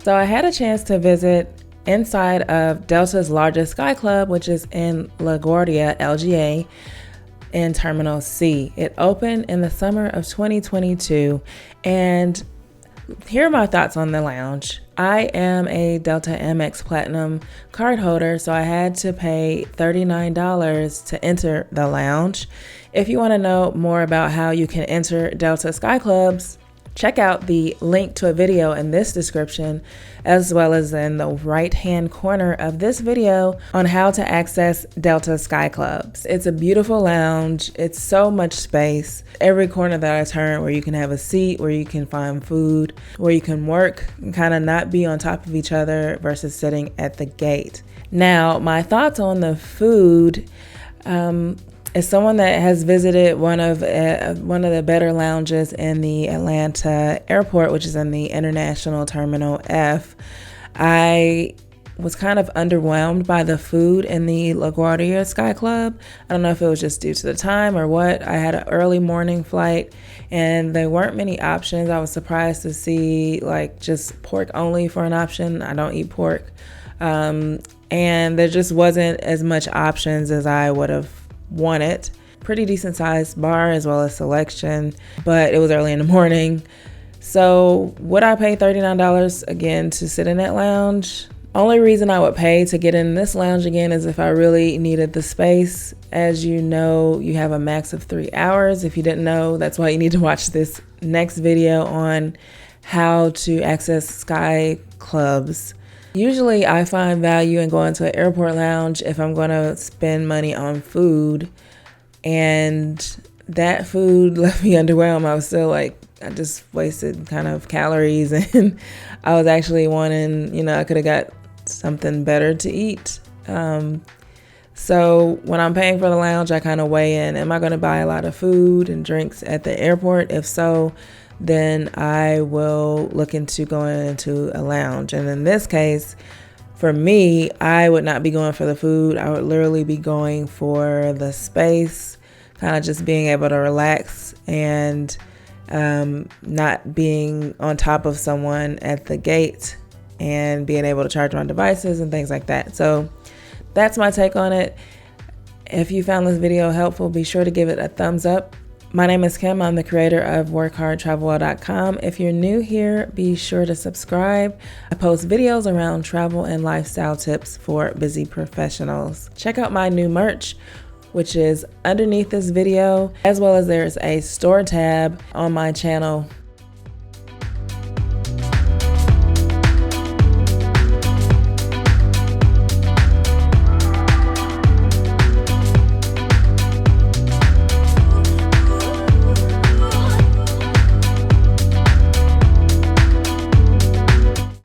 So I had a chance to visit inside of Delta's largest sky club, which is in LaGuardia, LGA, in Terminal C. It opened in the summer of 2022, and here are my thoughts on the lounge. I am a Delta Amex Platinum card holder, so I had to pay $39 to enter the lounge. If you want to know more about how you can enter Delta Sky Clubs, check out the link to a video in this description, as well as in the right-hand corner of this video on how to access Delta Sky Clubs. It's a beautiful lounge. It's so much space. Every corner that I turn, where you can have a seat, where you can find food, where you can work and kind of not be on top of each other versus sitting at the gate. Now, my thoughts on the food, as someone that has visited one of the better lounges in the Atlanta airport, which is in the International Terminal F, I was kind of underwhelmed by the food in the LaGuardia Sky Club. I don't know if it was just due to the time or what. I had an early morning flight and there weren't many options. I was surprised to see like just pork only for an option. I don't eat pork. And there just wasn't as much options as I would have wanted. Pretty decent sized bar as well as selection, but it was early in the morning. So would I pay $39 again to sit in that lounge? Only reason I would pay to get in this lounge again is if I really needed the space. As you know, you have a max of 3 hours. If you didn't know, that's why you need to watch this next video on how to access sky clubs. Usually I find value in going to an airport lounge if I'm going to spend money on food, and that food left me underwhelmed. I was still like, I just wasted kind of calories, and I was actually wanting, I could have got something better to eat. So when I'm paying for the lounge, I kind of weigh in, am I going to buy a lot of food and drinks at the airport? If so, then I will look into going into a lounge. And in this case, for me, I would not be going for the food. I would literally be going for the space, kind of just being able to relax and not being on top of someone at the gate and being able to charge my devices and things like that. So that's my take on it. If you found this video helpful, be sure to give it a thumbs up. My name is Kim. I'm the creator of WorkHardTravelWell.com. If you're new here, be sure to subscribe. I post videos around travel and lifestyle tips for busy professionals. Check out my new merch, which is underneath this video, as well as there's a store tab on my channel